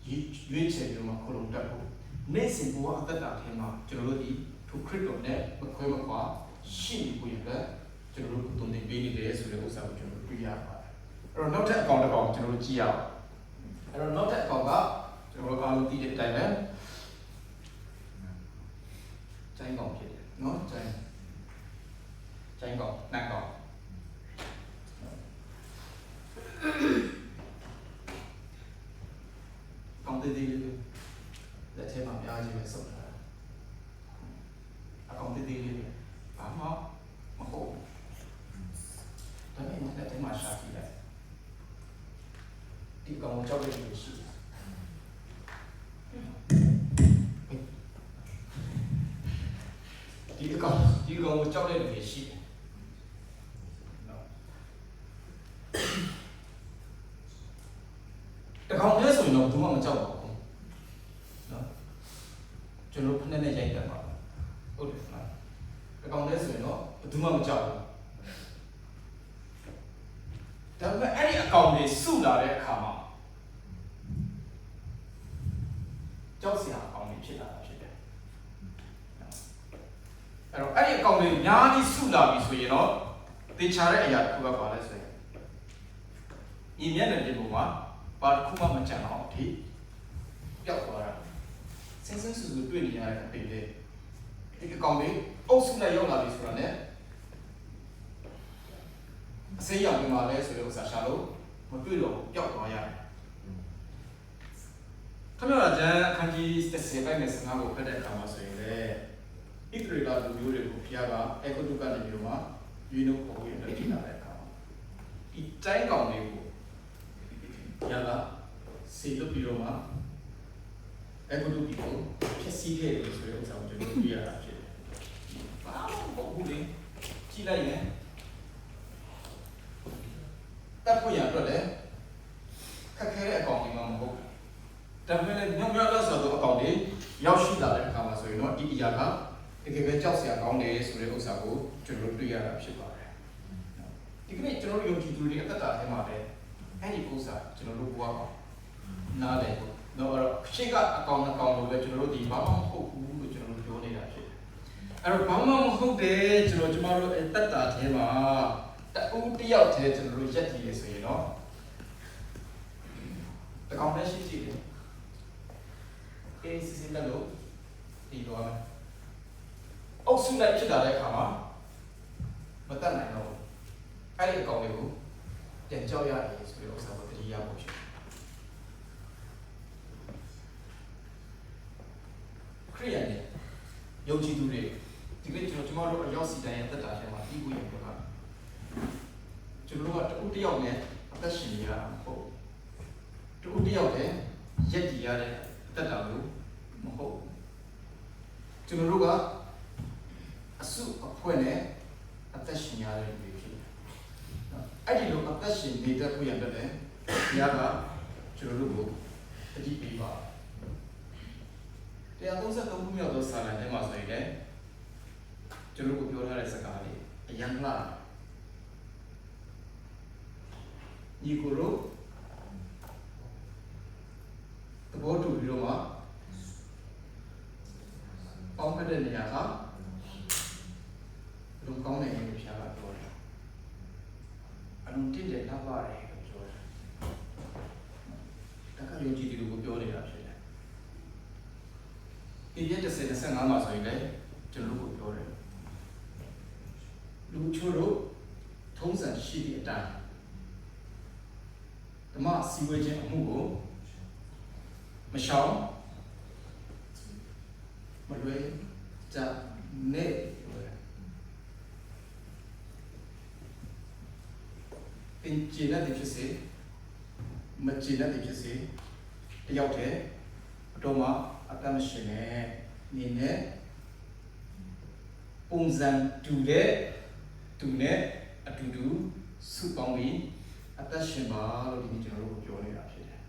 ရွေးချယ်ပြီးမှခလုံးတက်ဖို့နေ့စဉ်ဘဝအသက်တာထဲမှာကျွန်တော်တို့ဒီသူခရစ်တော်နဲ့မခွဲမခွာရှိနေဖို့ရတဲ့ကျွန်တော်တို့တုံ့တင်ပေးနေတယ်ဆိုတဲ့ဥစ္စာကိုကျွန်တော်တွေ့ရပါတယ်။အဲ့တော့နောက်ထပ်အကောင့်တစ်ကောင်ကျွန်တော်တို့ကြည့်ရအောင်။အဲ့တော့နောက်ထပ်အကောင့်ကကျွန်တော်တို့အားလုံးသိတဲ့အတိုင်းပဲကျိုင်းကောင်ဖြစ်တယ်နော်ကျိုင်းကောင်နတ်ကောင်ကောင်းတဲ့ဒီလက်ထဲမှာများကြီးပဲစုပ်ထားတာအကောင်းတဲ့ဒီဘာမှမဟုတ်ဒါပေမဲ့လက်ထဲမှာရှာကြည့်လိုက်ဒီကောင်ကြောက်တဲ့လူရှိတယ်ဒီကောင်ကြောက်တဲ့လူရှိတယ်တကောင်လဲဆိုရင်တော့ဘယ်သူမှမ ကြောက်ပါဘူးနော်ကျွန်တော်ဖက်နဲ့ရိုက်တတ်ပါဟုတ်တယ်နော်အကောင်လဲဆိုရင်တော့ဘယ်သူမှမကြောက်ဘူးဒါပေမဲ့အဲ့ဒီအကောင်တွေစုလာတဲ့အခါမှာကြောက်စရာအကောင်တွေဖြစ်လာတာဖြစ်တယ်အဲ့တော့အဲ့ဒီအကောင်တွေအများကြီးစုလာပြီဆိုရင်တော့သေချာတဲ့အရာတစ်ခုကပါလဲဆိုရင်ညီမျက်နှာပြင်ပေါ်မှာဘာတစ်ခုမှမကြံအောင်အထိပျောက်သွားတာစင်းစင်းဆူဆူတွေ့နေရတဲ့အပေလေးဒီအကောင်တွေအုပ်စုနဲ့ရောက်လာပြီဆိုတာ ਨੇ အစိမ်းရောင်ဝင်လာလဲဆိုတဲ့ဥစ္စာရှာလို့မတွေ့တော့ပျောက်သွားရတယ်ခမရကျန်အခန်းကြီး30ပိုင်းနဲ့15ကိုဖတ်တဲ့အခါမှာဆိုရင်လေဣသရေလလူမျိုးတွေကိုဖျားကအေဂုတုကနေပြီးတော့မှယူနိုခေါ်ပြီးတော့တည်လာတဲ့အခါဒီတိုင်းကောင်တွေကိုဖျားကစေလွတ်ပြီးတော့မှအေဂုတုပြည်ကိုဖျက်ဆီးခဲ့တယ်ဆိုတဲ့ဥစ္စာကိုကျွန်တော်တွေ့ရတာဖြစ်တယ်။ဘာမှမဟုတ်ဘူးလေကြည့်လိုက်ရင်တပ်ဖို့ရတော့လေခက်ခဲတဲ့အကောင်တွေမှမဟုတ်ဘူးဒါပေမဲ့ညောင်ရလာဆိုတော့အကောင်တွေရောက်ရှိလာတဲ့အခါမှာဆိုရင်တော့ဒီအရာကတကယ်ပဲကြောက်စရာကောင်းတယ်ဆိုတဲ့ဥစ္စာကိုကျွန်တော်တို့တွေ့ရတာဖြစ်ပါတယ်ဒီကနေ့ကျွန်တော်တို့ယုံကြည်သူတွေအသက်တာထဲမှာလည်းအဲ့ဒီဥစ္စာကျွန်တော်တို့ဘဝမှာနားလည်ဖို့တော့ရှေ့ကအကောင်အကောင်လိုပဲကျွန်တော်တို့ဒီဘာမှမဟုတ်ဘူးလို့ကျွန်တော်တို့ပြောနေတာဖြစ်တယ်အဲ့တော့ဘာမှမဟုတ်တယ်ကျွန်တော်တို့အသက်တာထဲမှာတူတယောက်တည်းကျွန်တော်တို့ရက်တည်ရဆိုရင်တော့တကောင်လည်းရှိတယ်အေးစစ်စစ်တက်လို့ဒီတော့မယ်အုပ်စုလိုက်ဖြစ်လာတဲ့အခါမှာမတတ်နိုင်တော့အဲ့ဒီအကောင်တွေကိုပြန်ကြောက်ရတယ်ဆိုတဲ့ဥစ္စာကိုတတိယဖို့ရှိခရိယန်နဲ့ယုံကြည်သူတွေဒီကိကျွန်တော်တို့အရောက်စီတိုင်းရဲ့တက်တာထဲမှာပြီးဖို့ရပြောတာကျွန်တော်တို့ကတူတယောက်နဲ့အသက်ရှင်ရတာမဟုတ်တူတယောက်နဲ့ရက်တည်ရတဲ့တက်တာလို့မဟုတ်ကျွန်တော်တို့ကအစုအဖွဲ့နဲ့အသက်ရှင်ရတဲ့လူတွေဖြစ်တယ်အဲ့ဒီလိုအသက်ရှင်နေတဲ့ผู้ရတဲ့ဘုရားကကျွန်တော်တို့ကိုအကြည့်ပေးပါ133ခုမြောက်သောစာလံထဲမှာဆိုရင်လည်းကျွန်တော်တို့ပြောထားတဲ့စကားလေးအယံလာညီကိုတို့သဘောတူပြီးတော့မှပေါင်းဖက်တဲ့နေရာကလုံကောင်းတဲ့နေရာဖြစ်လာတော့တယ်အလုံးတည်တဲ့နောက်ပါတယ်လို့ပြောတယ်တခါယုံကြည်သူကိုပြောနေတာဖြစ်တယ်ဒီရက်30-25မှာဆိုရင်လည်းကျွန်တော်တို့ပြောတယ်လူချို့တို့ထုံးစံရှိတဲ့အတိုင်းဓမ္မစီဝေခြင်းအမှုကိုမရှောင်မလွယ်ကြနဲ့ပင်ကျင်တဲ့ဖြစ်စေမကျင်တဲ့ဖြစ်စေတယောက်တည်းတော့မှအတမ်းရှင်နဲ့နေနဲ့ပုံစံတူတဲ့သူနဲ့အတူတူစုပေါင်းပြီးအသက်ရှင်ပါလို့ဒီနေ့ကျွန်တော်တို့ပြောနေတာဖြစ်တယ်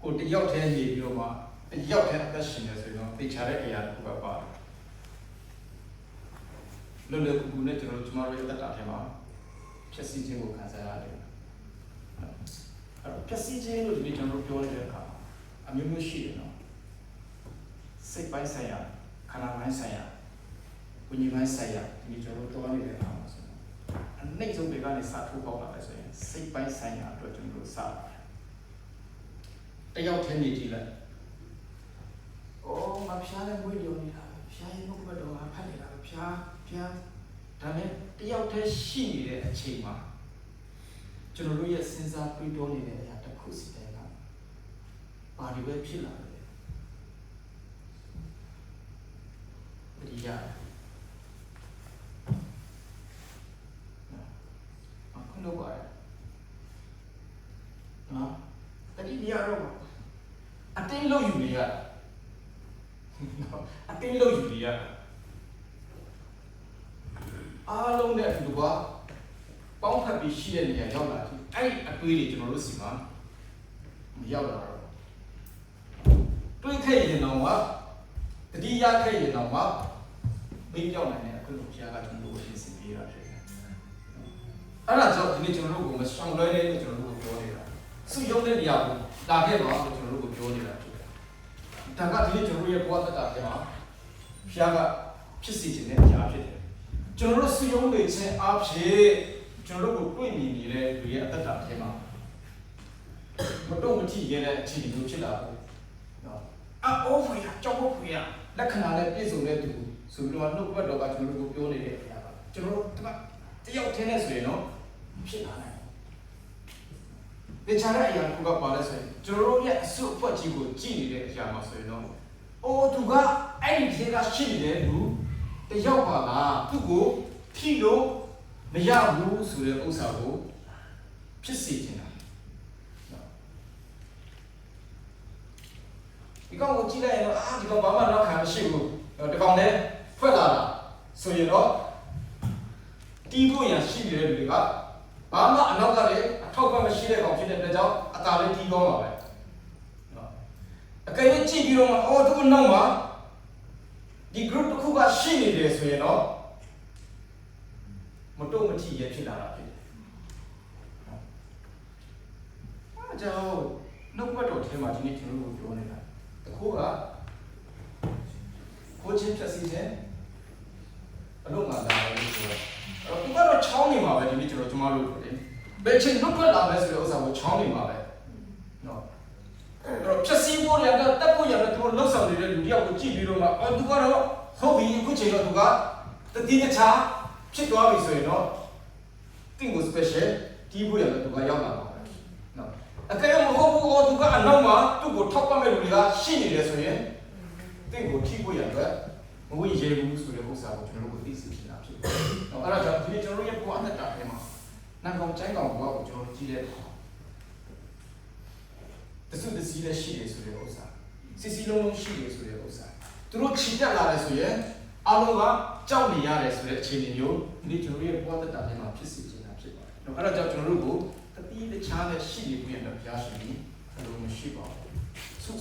ကိုတယောက်တည်းနေပြီးတော့မှတယောက်တည်းအသက်ရှင်နေဆိုရင်တော့သိချတဲ့အရာတစ်ခုပဲပါတယ်လွယ်လွယ်ကူကူနဲ့ကျွန်တော်တို့ရဲ့အသက်တာထဲမှာဖြစ်စီခြင်းကိုခံစားရတယ်အဲ့တော့ဖြစ်စီခြင်းလို့ဒီနေ့ကျွန်တော်တို့ပြောနေတဲ့အခါအမျိုးမျိုးရှိတယ်နော်စိတ်ပိုင်းဆိုင်ရာခန္ဓာပိုင်းဆိုင်ရာဝိညာဉ်ပိုင်းဆိုင်ရာဒီကျွန်တော်တို့တွားနေတဲ့အခါမှာဆိုအနှိမ့်ဆုံးတွေကနေစထိုးပေါက်လာတယ်ဆိုရင်စိတ်ပိုင်းဆိုင်ရာအတွက်ကျွန်တော်တို့စပါတယ်တယောက်တည်းနေကြည့်လိုက်။အော်ငါဖျားလည်းမွေးလို့နေတာဖျားရင်ဘုရားတော်ကဖတ်နေတာဖျားဒါနဲ့တယောက်တည်းရှိနေတဲ့အချိန်မှာကျွန်တော်တို့ရဲ့စဉ်းစားတွေးတောနေတဲ့အရာတစ်ခုစီတဲ့ကဘာတွေပဲဖြစ်လာလဲ။တရားအခုတော့ပါတယ်နော်တတိယတော့အတင်းလို့ယူနေရအတင်းလို့ယူနေရအားလုံးနဲ့အတူတူကပေါင်းဖက်ပြီးရှိတဲ့နေရာရောက်လာပြီ အဲ့ဒီအတွေးတွေကျွန်တော်တို့စီမှာမရောက်လာတော့တွေးခဲ့ရင်တော့တတိယခဲ့ရင်တော့မေးပြောင်းနိုင်တဲ့အခုလိုဘုရားကကျွန်တော်တို့ပြင်ဆင်ပေးတာဖြစ်တယ်အဲ့ဒါကြောင့်ဒီနေ့ကျွန်တော်တို့ကိုမဆောင်လွဲတဲ့လို့ကျွန်တော်တို့ကိုပြောနေတာစုယုံတဲ့နေရာကိုလာခဲ့ပါလို့ကျွန်တော်တို့ကိုပြောနေတာဖြစ်တယ်ဒါကဒီနေ့ကျွန်တော်တို့ရဲ့ဘဝတက်တာထဲမှာဘုရားကဖြစ်စီခြင်းတဲ့အရာဖြစ်တယ်ကျွန်တော်တို့စုယုံနေခြင်းအဖြစ်ကျွန်တော်တို့ကိုတွေ့မြင်နေတဲ့လူရဲ့အသက်တာထဲမှာမတော့မထီရတဲ့အခြေအနေမျိုးဖြစ်လာဘူးနော်အိုးဖွေရကြောက်ဖို့ဖွေရလက္ခဏာနဲ့ပြည့်စုံတဲ့သူဆိုပြီးတော့နှုတ်ဘက်တော်ကကျွန်တော်တို့ကိုပြောနေတဲ့အရာပါကျွန်တော်တို့တယောက်တည်းနဲ့ဆိုရင်တော့ဖြစ်လာနိုင်တယ်တခြားတဲ့အရာကပါလဲဆိုရင်ကျွန်တော်တို့ရဲ့အစုအဖွဲ့ကြီးကိုကြည့်နေတဲ့အရာမှာဆိုရင်တော့အိုးသူကအဲ့ဒီထဲကရှိနေတဲ့လူတယောက်ပါလားသူ့ကိုထိလို့မရဘူးဆိုတဲ့ဥစ္စာကိုဖြစ်စေချင်တာဒီကောင်ကိုကြည့်လိုက်ရင်တော့ဒီကောင်ဘာမှနောက်ခံမရှိဘူးဒီကောင်လည်းထွက်လာတာဆိုရင်တော့တီးဖို့ရရှိနေတဲ့လူတွေကဘာမှအနောက်ကလည်းအထောက်အပံ့မရှိတဲ့ကောင်ဖြစ်တဲ့အတွက်ကြောင့်အသာလေးတီးတော့မှာပဲအကယ်၍ကြည့်ပြီးတော့သူကနောက်မှာဒီ group တစ်ခုကရှိနေတယ်ဆိုရင်တော့မတုံ့မထီရဖြစ်လာတာဖြစ်တယ်အဲကြောင့်နှုတ်ဘတ်တော်ထဲမှာဒီနေ့ကျွန်တော်တို့ပြောနေတာတခုကကိုချင်းဖြတ်စီခြင်းအလုံးမှာလာတယ်ဆိုတော့သူကတော့ချောင်းနေမှာပဲဒီနေ့ကျွန်တော်တို့ပြောတယ်ဘယ်ချိန်နှုတ်ဘတ်လာလဲဆိုတဲ့ဥစ္စာကိုချောင်းနေမှာပဲနော်အဲ့တော့ဖြတ်စီဖို့ရတဲ့တက်ဖို့ရတဲ့သူလှုပ်ဆောင်နေတဲ့လူတယောက်ကိုကြည့်ပြီးတော့သူကတော့ဟုတ်ပြီအခုချိန်တော့သူကတတိယခြားဖြစ်သွားပြီဆိုရင်တော့တင်းကို special တီးဖို့ရတဲ့သူကရောက်လာပါမယ်နော်အကယ်၍မဟုတ်ဘူးသူကအနောက်မှာသူ့ကိုထောက်ပံ့မဲ့လူတွေကရှိနေတယ်ဆိုရင်တင်းကိုထိဖို့ရတဲ့မဝေးရေဘူးဆိုတဲ့ဥစ္စာကိုကျွန်တော်တို့သိစေချင်တာဖြစ်တယ်နော်အဲ့ဒါကြောင့်ဒီနေ့ကျွန်တော်တို့ရဲ့ဘဝအသက်တာထဲမှာနံကောင်ကျိုင်းကောင်ဘဝကိုကျွန်တော်တို့ကြည့်တဲ့တစုတစည်းနဲ့ရှိတယ်ဆိုတဲ့ဥစ္စာစစ်စီလုံးလုံးရှိတယ်ဆိုတဲ့ဥစ္စာသူတို့ချီတက်လာတယ်ဆိုရင်အားလုံးကကြောက်နေရတယ်ဆိုတဲ့အခြေအနေမျိုးဒီကျွန်တော်ရဲ့ဘဝတက်တာထဲမှာဖြစ်စေချင်တာဖြစ်ပါတယ်။အဲ့ဒါကြောင့်ကျွန်တော်တို့ကိုတတိတခြားနဲ့ရှိနေပြီးတော့ဘုရားရှင်ကြီးအလိုမရှိပါဘူး။စု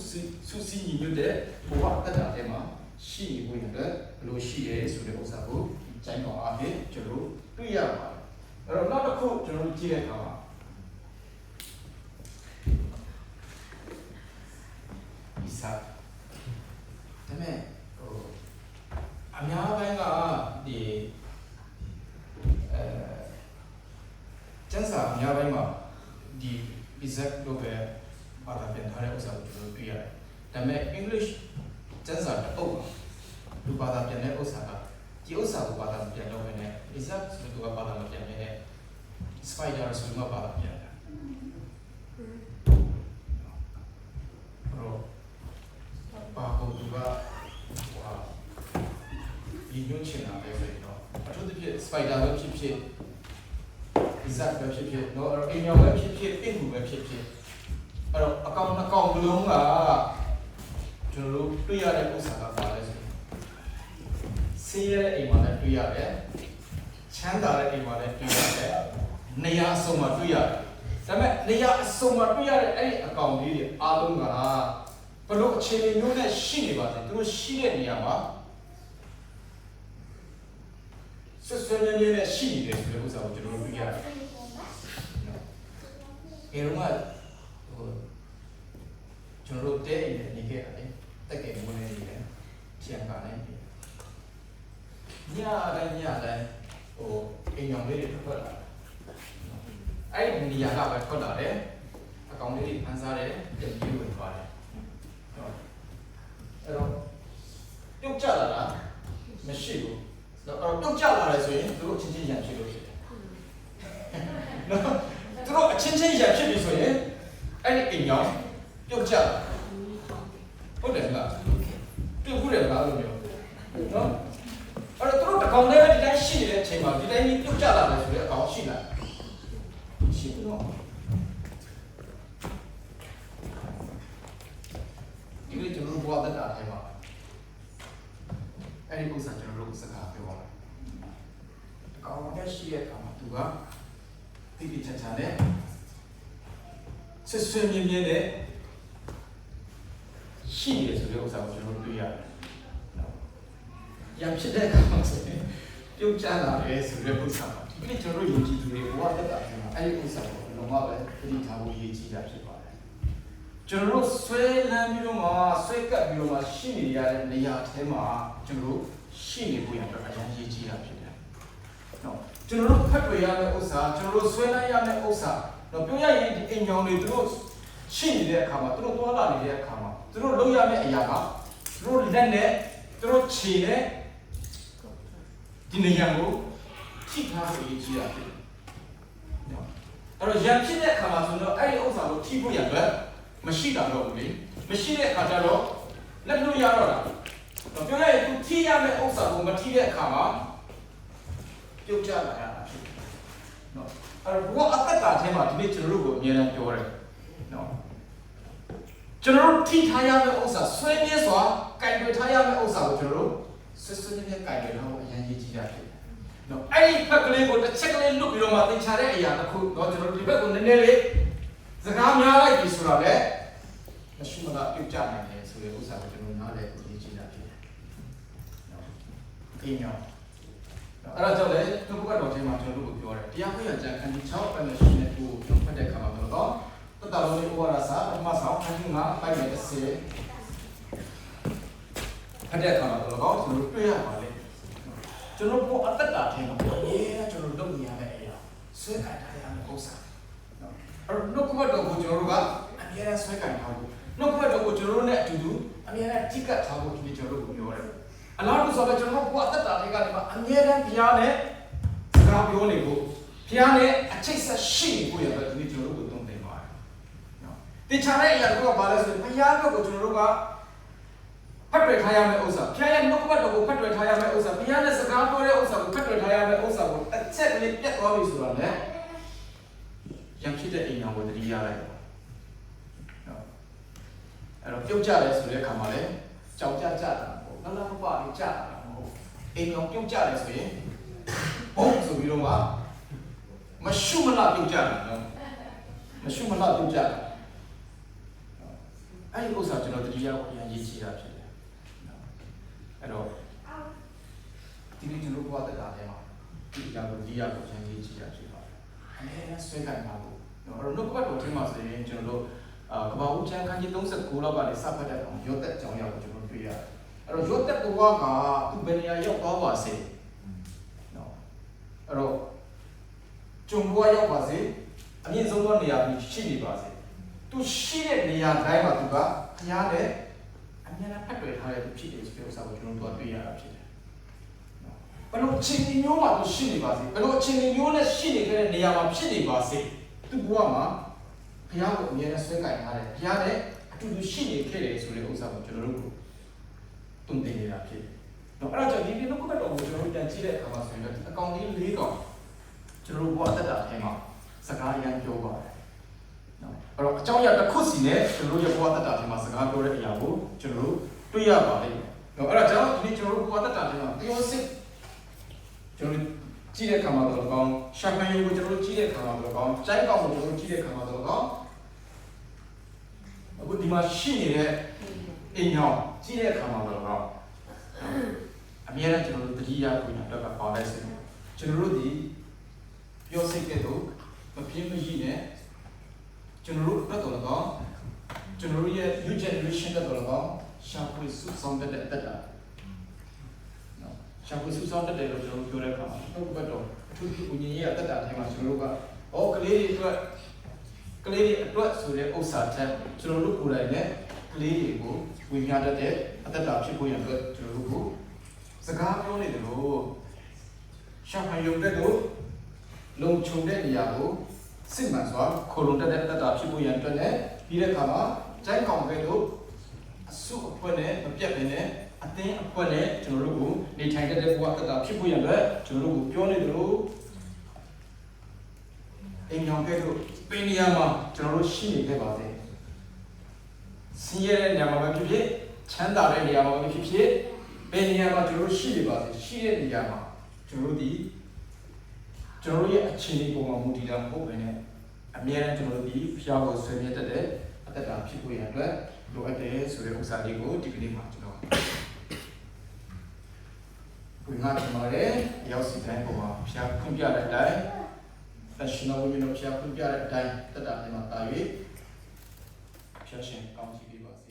စည်းညီညွတ်တဲ့ဘဝတက်တာထဲမှာရှိနေပြီးတော့အလိုရှိရဲဆိုတဲ့ဥစ္စာကိုကျိုင်းကောင်အားဖြင့်ကျွန်တော်တို့တွေ့ရပါတယ်။အဲ့တော့နောက်တစ်ခုကျွန်တော်တို့ကြည့်တဲ့အခါမှာဒီစာဒါမဲ့အများပိုင်းကဒီကျန်းစာအများပိုင်းမှာဒီ exact လို့ပဲဘာသာပြန်ထားတဲ့ဥစ္စာကိုကျွန်တော်တွေ့ရတယ်။ဒါပေမဲ့ English ကျန်းစာတစ်ပုဒ်လူဘာသာပြန်တဲ့ဥစ္စာကဒီဥစ္စာကိုဘာသာပြန်လုပ်နေတယ် exact ဆိုတဲ့ဘာသာမပြန်နေတဲ့ spider ဆိုမှဘာသာပြန်တာ။ဘာကိုသူကဒီညွှန်ချင်တာပဲဆိုတော့အထူးသဖြင့် spider ပဲဖြစ်ဖြစ် exact ပဲဖြစ်ဖြစ်နော်အိမ်ရောပဲဖြစ်ဖြစ်ပင့်ကူပဲဖြစ်ဖြစ်အဲ့တော့အကောင်နှကောင်လုံးကကျွန်တော်တို့တွေ့ရတဲ့ဥစ္စာကပါလဲဆိုဆေးရတဲ့အိမ်မှာလည်းတွေ့ရတယ်ချမ်းသာတဲ့အိမ်မှာလည်းတွေ့ရတယ်နေရာအစုံမှာတွေ့ရတယ်ဒါပေမဲ့နေရာအစုံမှာတွေ့ရတဲ့အဲ့ဒီအကောင်လေးတွေအားလုံးကဘလို့အခြေအနေမျိုးနဲ့ရှိနေပါစေသူတို့ရှိတဲ့နေရာမှာဆက်ဆွေးနွေးနေတဲ့ရှိနေတယ်ဆိုတဲ့ဥစ္စာကိုကျွန်တော်တို့တွေ့ရတယ်။အဲတော့ကျွန်တော်တို့တဲနေနေခဲ့ရတယ်။တက်ကယ်မွေးနေတယ်။ချန်ပါနေတယ်။ညတိုင်းအိမ်ရောင်လေးတွေထွက်လာတယ်။အဲ့ဒီနေရာကပဲထွက်လာတယ်။အကောင်လေးတွေဖန်ဆားတယ်ပြန်ပြီးဝင်သွားတယ်။အဲ့တော့ပြုတ်ကျလာတာမရှိဘူး။တော့ပြုတ်ကျလာတယ်ဆိုရင်သူတို့ချင်းချင်းရံဖြစ်လို့ဖြစ်တယ်။နော်သူတို့အချင်းချင်းရံဖြစ်ပြီဆိုရင်အဲ့ဒီအိမ်ရောင်ပြုတ်ကျလာဟုတ်တယ်လားပြုတ်ခုတယ်လားလို့ပြောနော်အဲ့တော့သူတို့တကောင်တည်းဒီတိုင်းရှိနေတဲ့အချိန်မှာဒီတိုင်းကြီးပြုတ်ကျလာတယ်ဆိုရင်အကောင်ရှိလားရှိတော့ဒီလိုကျွန်တော်တို့ဘဝတက်တာထဲမှာအဲ့ဒီပုံစံကျွန်တော်တို့စကားပြောပါမယ်အကောင်တည်းရှိတဲ့အခါမှာသူကတိတိကျကျနဲ့ ဆက်ဆွေးမြင်းမြင်းနဲ့ရှိရဆိုတဲ့ဥစ္စာကိုကျွန်တော်တွေ့ရတယ်။ရံဖြစ်တဲ့အခါမှာဆိုရင်ပြုတ်ကျလာတယ်ဆိုတဲ့ဥစ္စာဒီနေ့ကျွန်တော်တို့ယုံကြည်သူတွေဘဝတက်တာဆိုတော့အဲ့ဒီဥစ္စာကိုလုံးဝပဲသိထားဖို့ရည်ကြီးတာဖြစ်ပါတယ်။ကျွန်တော်တို့ဆွဲလန်းပြီးတော့မှဆွဲကပ်ပြီးတော့မှရှိနေရတဲ့နေရာထဲမှာကျွန်တော်တို့ရှိနေဖို့ရတော့အရင်ရည်ကြီးတာဖြစ်တယ်။နော်ကျွန်တော်တို့ဖတ်တွေ့ရမယ့်ဥစ္စာကျွန်တော်တို့ဆွဲလန်းရမယ့်ဥစ္စာတော့ပြောရရင်ဒီအိမ်ကြောင်တွေသူတို့ရှိနေတဲ့အခါမှာသူတို့သွားလာနေတဲ့အခါမှာသူတို့လုပ်ရမယ့်အရာကသူတို့လက်နဲ့သူတို့ခြေနဲ့ဒီနေရာကိုထိထားဖို့ရည်ကြီးတာဖြစ်တယ်။နော်အဲ့တော့ရံဖြစ်တဲ့အခါမှာဆိုတော့အဲ့ဒီဥစ္စာကိုထိဖို့ရအတွက်မရှိတာတော့ဘူးလေမရှိတဲ့အခါကျတော့လက်လို့ရတော့တာတော့ပြောရရင်သူထိရမယ့်ဥစ္စာကိုမထိတဲ့အခါမှာပြုတ်ကျလာရတာဖြစ်တယ်။နော်အဲ့တော့ဘောအသက်တာထဲမှာဒီနေ့ကျွန်တော်တို့ကိုအမြဲတမ်းပြောတယ်နော်ကျွန်တော်တို့ထိထားရမယ့်ဥစ္စာဆွဲမြဲစွာကင်တွယ်ထားရမယ့်ဥစ္စာကိုကျွန်တော်တို့ဆွဆွမြဲကင်တွယ်ထားဖို့အရင်ကြီးတာဖြစ်တယ်နော်အဲ့ဒီဖက်ကလေးကိုတစ်ချက်ကလေးလွတ်ပြီးတော့မှသင်ချတဲ့အရာတစ်ခုတော့ကျွန်တော်တို့ဒီဘက်ကိုနည်းနည်းလေးစကားများလိုက်ပြီဆိုတော့လေမရှိမလားပြုတ်ကျနိုင်တယ်ဆိုတဲ့ဥစ္စာကိုကျွန်တော်နားလည်အရေးကြီးတာဖြစ်တယ်နော်အင်းရောအဲ့ဒါကြောင့်လေသူကတော်ချင်းမှာကျွန်တော်တို့ကိုပြောတယ်တရားခွင့်ရကြံခန်းကြီး6ပတ်နဲ့ရှိတဲ့သူကိုဖတ်တဲ့အခါမှာတော့တတလုံးလေးဥပါရစာပထမဆောင်ခန်းကြီး9ပိုက်နဲ့10ဖတ်တဲ့အခါမှာတော့ကျွန်တော်တို့တွေ့ရပါလေကျွန်တော်တို့အသက်တာထဲမှာကျွန်တော်တို့လုပ်နေရတဲ့အရာဆွဲခိုင်ထားရမယ့်ဥစ္စာနော်အဲ့တော့နှုတ်ကပတ်တော်ကိုကျွန်တော်တို့ကအမြဲတမ်းဆွဲခိုင်ထားဖို့နှုတ်ကပတ်တော်ကိုကျွန်တော်တို့နဲ့အတူတူအမြဲတမ်းထိကပ်ထားဖို့ဒီကျွန်တော်တို့ကိုပြောတယ်အလားတူဆိုတော့ကျွန်တော်တို့အသက်တာထဲကနေမှအမြဲတမ်းဘုရားနဲ့စကားပြောနေဖို့ဘုရားနဲ့အချိတ်ဆက်ရှိနေဖို့ရတဲ့ဒီကျွန်တော်တို့ကိုတုံ့ပြန်ပါတယ်နော်တင်ချတဲ့အရာကဘာလဲဆိုရင်ဘုရားဘက်ကိုကျွန်တော်တို့ကဖတ်တွေ့ထားရမယ့်ဥစ္စာဘုရားရဲ့နှုတ်ကပတ်တော်ကိုဖတ်တွေ့ထားရမယ့်ဥစ္စာဘုရားနဲ့စကားပြောတဲ့ဥစ္စာကိုဖတ်တွေ့ထားရမယ့်ဥစ္စာကိုအချက်ကလေးပြတ်သွားပြီဆိုတော့လည်းရံဖြစ်တဲ့အိမ်တော်ကိုတတိယလိုက်တော့နော်အဲ့တော့ပြုတ်ကြတယ်ဆိုတဲ့အခါမှာလည်းကြောက်ကြတာလလမပါလေးကြာတာမဟုတ်အိမ်အောင်ပြုတ်ကြတယ်ဆိုရင်ဘုံဆိုပြီးတော့မရှုမလားပြုတ်ကြတယ်နော်မရှုမလားပြုတ်ကြတယ်အဲ့ဒီဥစ္စာကျွန်တော်တတိယကိုအရင်ရေးချတာဖြစ်တယ်အဲ့တော့ဒီနေ့ကျွန်တော်ဘဝတက်တာထဲမှာဒီအရာကိုဒီအရာကိုအရင်ရေးချတာဖြစ်ပါတယ်အနေနဲ့ဆွဲကိုင်ပါလို့နော်အဲ့တော့နှုတ်ကပတ်တော်ထဲမှာဆိုရင်ကျွန်တော်တို့ကဘာဦးချမ်းခန်းကြီး39လောက်ကနေစဖတ်တဲ့အောင်ရောတက်ကြောင်ရောက်ကိုကျွန်တော်တွေ့ရတယ်အဲ့တော့ရောတက်ဘဝကသူဘယ်နေရာရောက်သွားပါစေနော်အဲ့တော့ကျုံဘဝရောက်ပါစေအမြင့်ဆုံးသောနေရာပြီးရှိနေပါစေသူရှိတဲ့နေရာတိုင်းမှာသူကဘုရားနဲ့အမြဲတမ်းဖတ်တွေ့ထားတဲ့ဖြစ်တယ်ဆိုတဲ့ဥစ္စာကိုကျွန်တော်တို့တွေ့ရတာဖြစ်တယ်နော်ဘယ်လိုအချိန်မျိုးမှာသူရှိနေပါစေဘယ်လိုအချိန်မျိုးနဲ့ရှိနေတဲ့နေရာမှာဖြစ်နေပါစေသူဘဝမှာဘုရားကိုအမြဲတမ်းဆွဲကိုင်ထားတယ်ဘုရားနဲ့အတူတူရှိနေခဲ့တယ်ဆိုတဲ့ဥစ္စာကိုကျွန်တော်တို့တုံ့တင်နေတာဖြစ်တယ်။နော်အဲ့ဒါကြောင့်ဒီနှုတ်ကပတ်တော်ကိုကျွန်တော်တို့ပြန်ကြည့်တဲ့အခါမှာဆိုရင်အကောင်လေး၄ကောင်ကျွန်တော်တို့ဘဝတက်တာထဲမှာစကားအရင်ပြောပါတယ်။နော်အဲ့တော့အကြောင်းအရာတစ်ခုစီနဲ့ကျွန်တော်တို့ရဲ့ဘဝတက်တာထဲမှာစကားပြောတဲ့အရာကိုကျွန်တော်တို့တွေ့ရပါလိမ့်မယ်။နော်အဲ့ဒါကြောင့်ဒီနေ့ကျွန်တော်တို့ဘဝတက်တာထဲမှာပြောစစ်ကျွန်တော်တို့ကြည့်တဲ့အခါမှာတော့ကောင်းရှာပန်ရုပ်ကိုကျွန်တော်တို့ကြည့်တဲ့အခါမှာတော့ကောင်းကျိုင်းကောင်ကိုကျွန်တော်တို့ကြည့်တဲ့အခါမှာတော့ကောင်းအခုဒီမှာရှိနေတဲ့အိမ်ရောကြည့်တဲ့အခါမှာတော့အများအားကျွန်တော်တို့တတိယကိုတော့ပါလိုက်စင်ကျွန်တော်တို့ဒီပြောစိတ်ကဲ့သို့မပြင်းမရည်နဲ့ကျွန်တော်တို့အတွက်တော့ကျွန်တော်တို့ရဲ့ new generation တော့ရှာဖွေစုဆောင်တဲ့အတက်တာနော်ရှာဖွေစုဆောင်တဲ့လို့ကျွန်တော်တို့ပြောတဲ့အခါမှာတော့ဘက်တော့အထူးသဖြင့်ဉာဏ်ရဲ့အတက်တာထဲမှာကျွန်တော်တို့ကကလေးတွေအတွက်ဆိုတဲ့ဥစ္စာချက်ကျွန်တော်တို့ကိုယ်တိုင်နဲ့ကလေးတွေကိုဝင်ရတဲ့အသက်တာဖြစ်ဖို့ရအတွက်ကျွန်တော်တို့ကိုစကားပြောနေတယ်လို့ရှာဖွေရုံတဲ့တို့လုံခြုံတဲ့နေရာကိုစစ်မှန်စွာခိုလုံတဲ့အသက်တာဖြစ်ဖို့ရအတွက်နဲ့ပြီးတဲ့အခါမှာကျိုင်းကောင်ကဲ့သို့အစုအဖွဲ့နဲ့မပြတ်ဘဲနဲ့အသင်းအဖွဲ့နဲ့ကျွန်တော်တို့ကိုနေထိုင်တဲ့ဘဝအသက်တာဖြစ်ဖို့ရအတွက်ကျွန်တော်တို့ကိုပြောနေတယ်လို့အိမ်အောင်ကဲ့သို့ပင်နေရာမှာကျွန်တော်တို့ရှိနေခဲ့ပါစေဆင်းရဲတဲ့နေရာမှာပဲဖြစ်ဖြစ်ချမ်းသာတဲ့နေရာမှာပဲဖြစ်ဖြစ်ဘယ်နေရာမှာကျွန်တော်တို့ရှိနေပါစေရှိတဲ့နေရာမှာကျွန်တော်တို့ရဲ့အခြေအနေပုံမှာမူတည်တာမဟုတ်ဘဲနဲ့ အမြဲတမ်းကျွန်တော်တို့ဒီဖျားကိုဆွေးနွေးတတ်တဲ့အသက်တာဖြစ်ဖို့ရအတွက်လိုအပ်တယ်ဆိုတဲ့ဥစ္စာလေးကိုဒီကနေ့မှာကျွန်တော်ဝင်ငါကျွန်တော်ရဲ့ရောက်စီတိုင်းပေါ်မှာဖျားခွင့်ပြတဲ့အတိုင်း national women ဖျားခွင့်ပြတဲ့အတိုင်းတက်တာနဲ့မှာတာ၍ဖျားရှင်ကောင်းချီးပေးပါစေ